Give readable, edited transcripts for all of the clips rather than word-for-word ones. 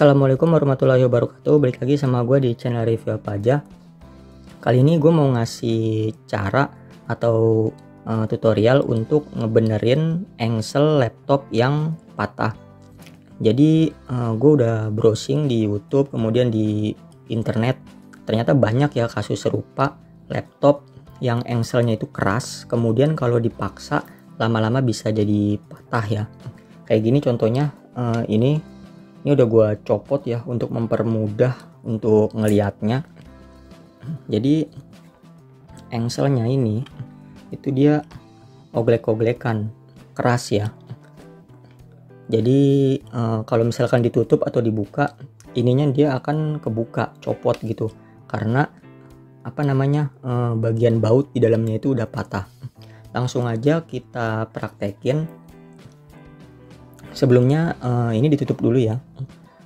Assalamualaikum warahmatullahi wabarakatuh. Balik lagi sama gue di channel review apa aja. Kali ini gue mau ngasih cara atau tutorial untuk ngebenerin engsel laptop yang patah. Jadi gue udah browsing di YouTube, kemudian di internet. Ternyata banyak ya kasus serupa laptop yang engselnya itu keras, kemudian kalau dipaksa lama-lama bisa jadi patah ya. Kayak gini contohnya, ini udah gue copot ya untuk mempermudah untuk ngelihatnya. Jadi engselnya ini itu dia oglek-oglekan, keras ya. Jadi kalau misalkan ditutup atau dibuka, ininya dia akan kebuka, copot gitu, karena bagian baut di dalamnya itu udah patah. Langsung aja kita praktekin. Sebelumnya ini ditutup dulu ya,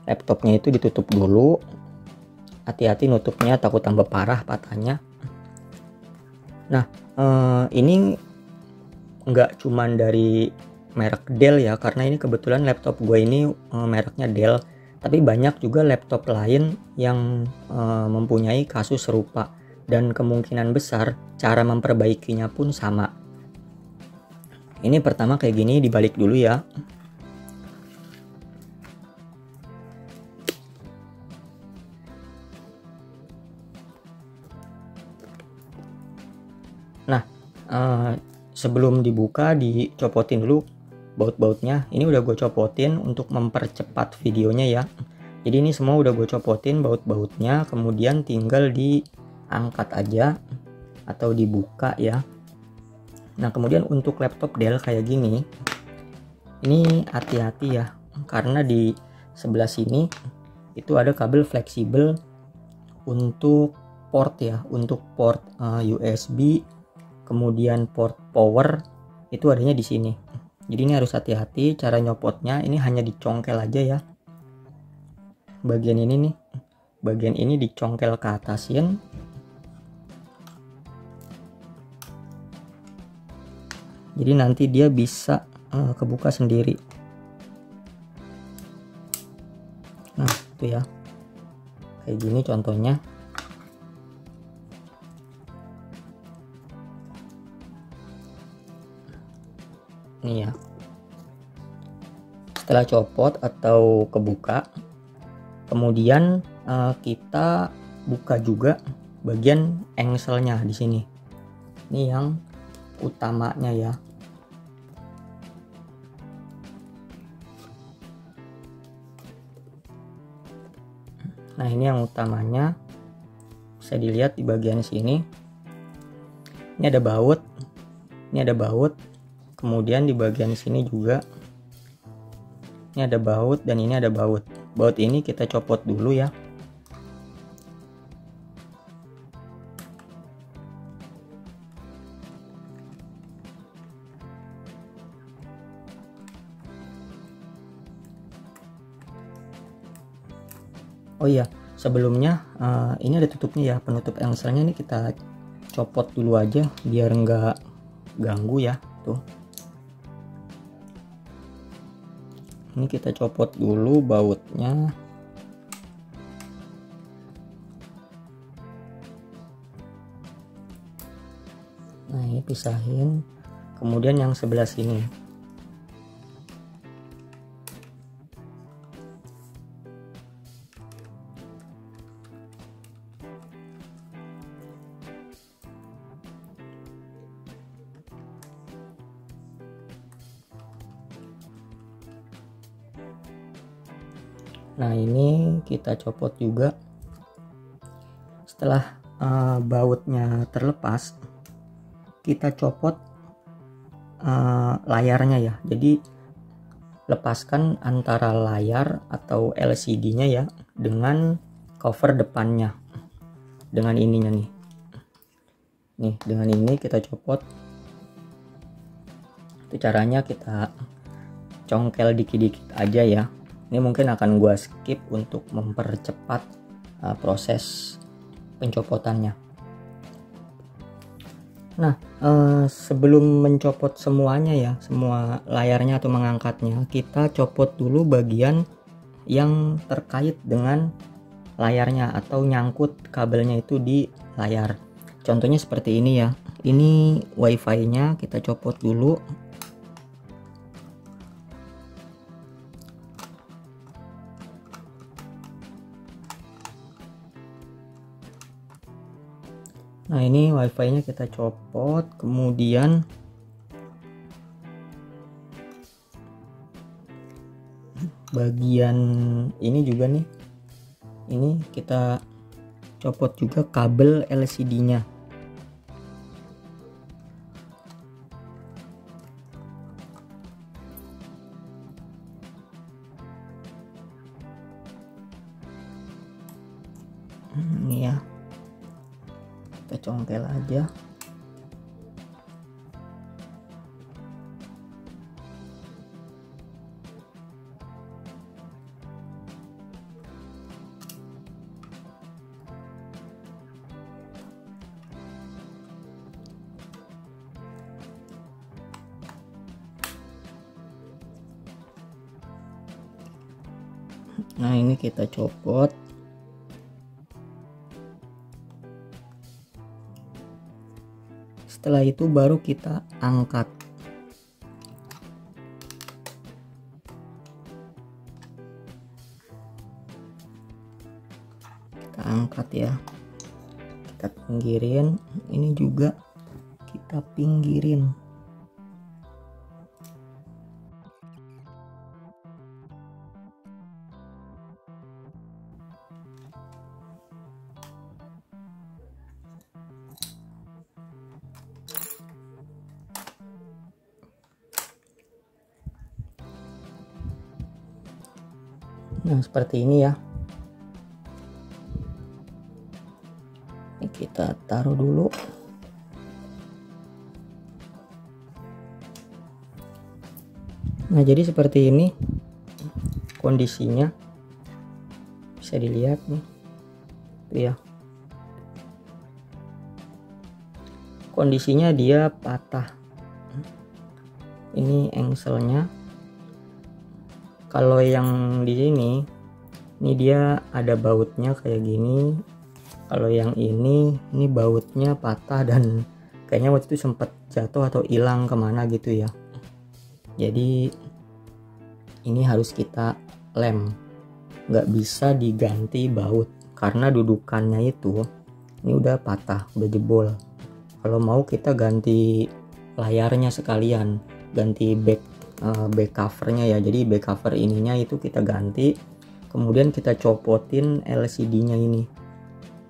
laptopnya itu ditutup dulu, hati-hati nutupnya, takut tambah parah patahnya. Nah ini nggak cuman dari merek Dell ya, karena ini kebetulan laptop gue ini mereknya Dell, tapi banyak juga laptop lain yang mempunyai kasus serupa, dan kemungkinan besar cara memperbaikinya pun sama. Ini pertama kayak gini, dibalik dulu ya. Nah sebelum dibuka dicopotin dulu baut-bautnya. Ini udah gue copotin untuk mempercepat videonya ya. Jadi ini semua udah gue copotin baut-bautnya, kemudian tinggal diangkat aja atau dibuka ya. Nah kemudian untuk laptop Dell kayak gini, ini hati-hati ya, karena di sebelah sini itu ada kabel fleksibel untuk port ya, untuk port USB, kemudian port power itu adanya di sini. Jadi ini harus hati-hati cara nyopotnya. Ini hanya dicongkel aja ya, bagian ini nih, bagian ini dicongkel ke atasin. Jadi nanti dia bisa kebuka sendiri. Nah itu ya, kayak gini contohnya. Nih ya, setelah copot atau kebuka, kemudian kita buka juga bagian engselnya di sini. Ini yang utamanya ya. Nah ini yang utamanya, bisa dilihat di bagian sini. Ini ada baut, ini ada baut. Kemudian di bagian sini juga ini ada baut, dan ini ada baut. Baut ini kita copot dulu ya. Oh iya, sebelumnya ini ada tutupnya ya, penutup engselnya ini kita copot dulu aja biar nggak ganggu ya. Tuh, ini kita copot dulu bautnya. Nah ini pisahin, kemudian yang sebelah sini. Nah ini kita copot juga. Setelah bautnya terlepas, kita copot layarnya ya. Jadi lepaskan antara layar atau LCD-nya ya dengan cover depannya, dengan ininya nih. Nih dengan ini kita copot. Itu caranya, kita congkel dikit-dikit aja ya. Ini mungkin akan gua skip untuk mempercepat proses pencopotannya. Nah sebelum mencopot semuanya ya, semua layarnya atau mengangkatnya, kita copot dulu bagian yang terkait dengan layarnya atau nyangkut kabelnya itu di layar. Contohnya seperti ini ya. Ini wifi-nya kita copot dulu. Nah, ini wifi-nya kita copot, kemudian bagian ini juga nih, ini kita copot juga kabel LCD-nya. Ini ya, kita congkel aja. Nah, ini kita copot. Setelah itu baru kita angkat. Kita angkat ya. Kita pinggirin. Ini juga kita pinggirin. Nah, seperti ini ya. Ini kita taruh dulu. Nah, jadi seperti ini kondisinya. Bisa dilihat nih. Tuh ya. Kondisinya dia patah. Ini engselnya. Kalau yang di sini, ini dia ada bautnya kayak gini. Kalau yang ini bautnya patah dan kayaknya waktu itu sempat jatuh atau hilang kemana gitu ya. Jadi ini harus kita lem, nggak bisa diganti baut karena dudukannya itu ini udah patah, udah jebol. Kalau mau kita ganti layarnya sekalian, ganti back covernya ya. Jadi back cover ininya itu kita ganti, kemudian kita copotin LCD-nya ini,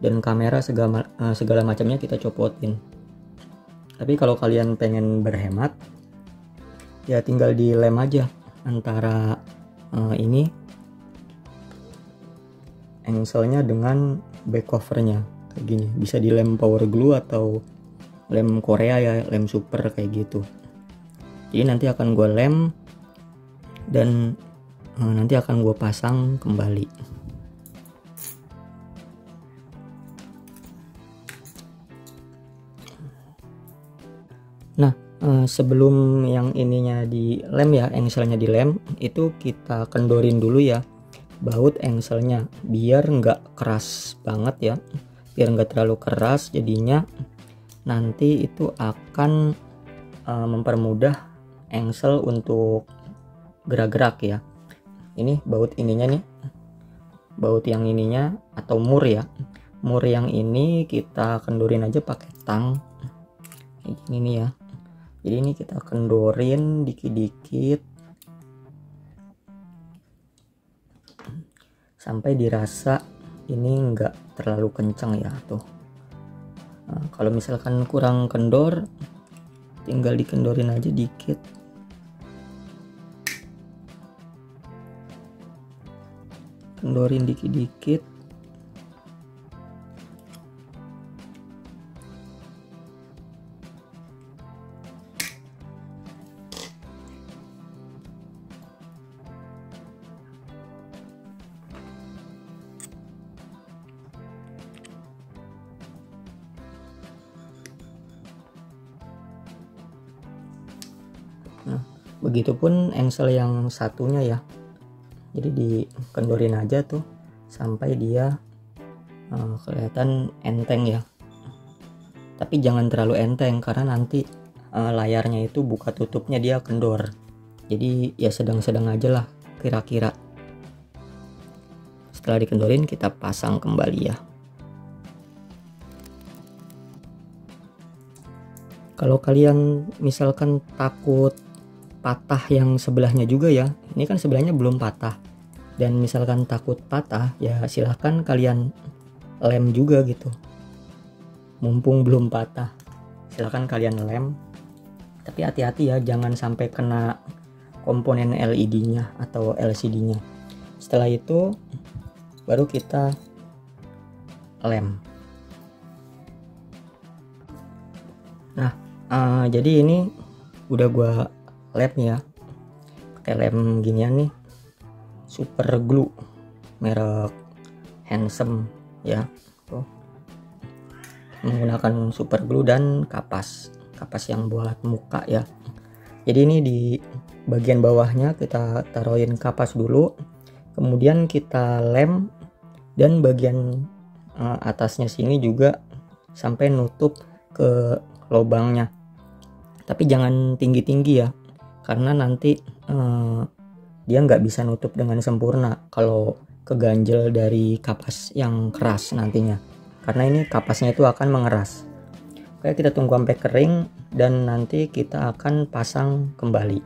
dan kamera segala macamnya kita copotin. Tapi kalau kalian pengen berhemat ya tinggal dilem aja antara ini engselnya dengan back covernya kayak gini. Bisa dilem power glue atau lem Korea ya, lem super kayak gitu. Jadi nanti akan gue lem dan nanti akan gue pasang kembali. Nah, sebelum yang ininya dilem ya, engselnya dilem, itu kita kendorin dulu ya baut engselnya biar nggak keras banget ya, biar nggak terlalu keras. Jadinya nanti itu akan mempermudah engsel untuk gerak-gerak ya. Ini baut ininya nih, baut yang ininya atau mur ya, mur yang ini kita kendorin aja pakai tang kayak gini nih ya. Jadi ini kita kendorin dikit-dikit sampai dirasa ini enggak terlalu kencang ya tuh. Nah, kalau misalkan kurang kendor tinggal dikendorin aja dikit. Kendorin dikit-dikit. Nah, begitupun engsel yang satunya ya. Jadi dikendorin aja tuh sampai dia kelihatan enteng ya. Tapi jangan terlalu enteng karena nanti layarnya itu buka tutupnya dia kendor. Jadi ya sedang-sedang aja lah kira-kira. Setelah dikendorin kita pasang kembali ya. Kalau kalian misalkan takut patah yang sebelahnya juga ya, ini kan sebelahnya belum patah, dan misalkan takut patah ya silahkan kalian lem juga gitu, mumpung belum patah silahkan kalian lem. Tapi hati-hati ya, jangan sampai kena komponen LED nya atau LCD nya. Setelah itu baru kita lem. Nah jadi ini udah gua lem ya, pakai lem ginian nih, super glue merek Handsome ya. Tuh, menggunakan super glue dan kapas yang buat muka ya. Jadi ini di bagian bawahnya kita taruhin kapas dulu, kemudian kita lem, dan bagian atasnya sini juga sampai nutup ke lubangnya. Tapi jangan tinggi-tinggi ya, karena nanti dia nggak bisa nutup dengan sempurna kalau keganjel dari kapas yang keras nantinya, karena ini kapasnya itu akan mengeras. Oke, kita tunggu sampai kering dan nanti kita akan pasang kembali.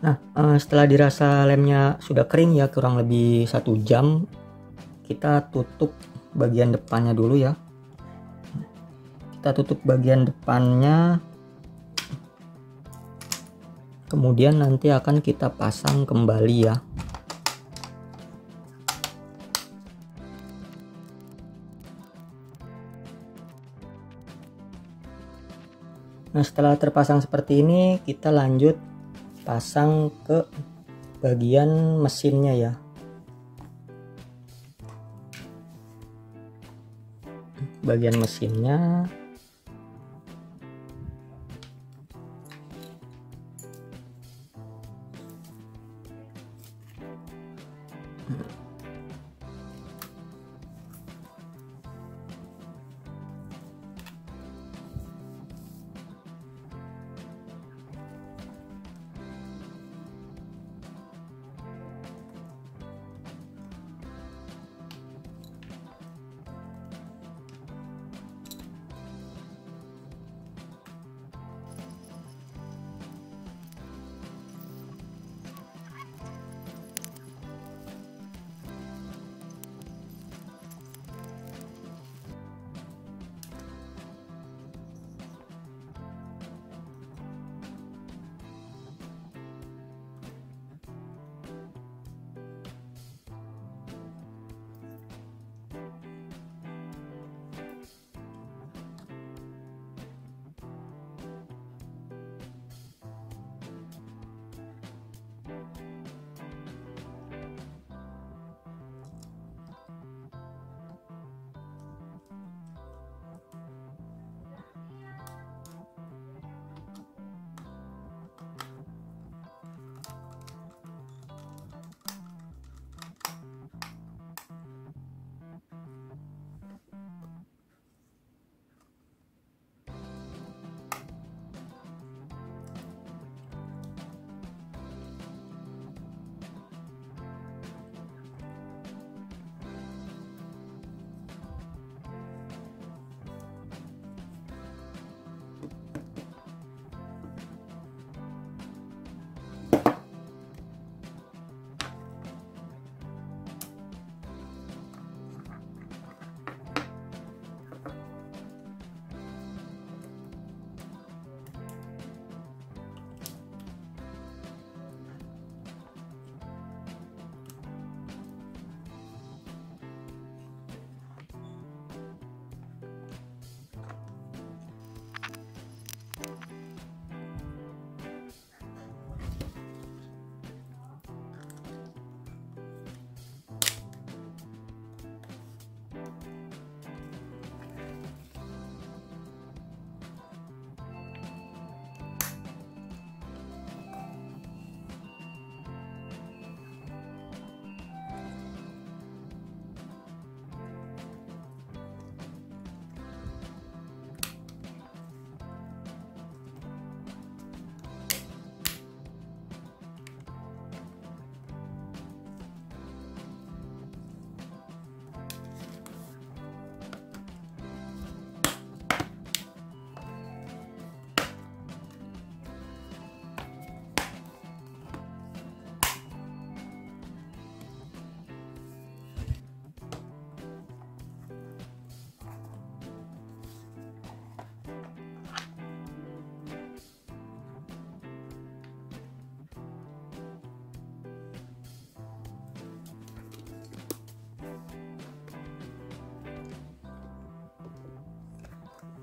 Nah setelah dirasa lemnya sudah kering ya, kurang lebih 1 jam, kita tutup bagian depannya dulu ya. Kita tutup bagian depannya, kemudian nanti akan kita pasang kembali ya. Nah setelah terpasang seperti ini, kita lanjut pasang ke bagian mesinnya ya. Bagian mesinnya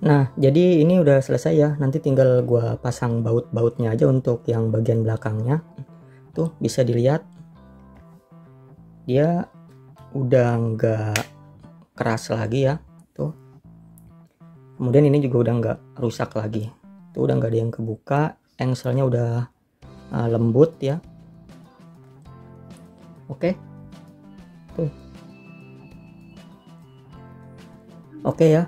Nah, jadi ini udah selesai ya. Nanti tinggal gua pasang baut-bautnya aja untuk yang bagian belakangnya. Tuh bisa dilihat, dia udah nggak keras lagi ya. Tuh. Kemudian ini juga udah nggak rusak lagi. Tuh udah nggak ada yang kebuka. Engselnya udah lembut ya. Oke. Tuh. Oke ya.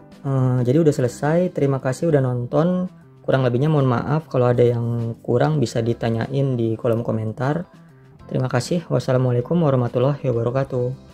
Jadi udah selesai. Terima kasih udah nonton. Kurang lebihnya mohon maaf kalau ada yang kurang, bisa ditanyain di kolom komentar. Terima kasih. Wassalamualaikum warahmatullahi wabarakatuh.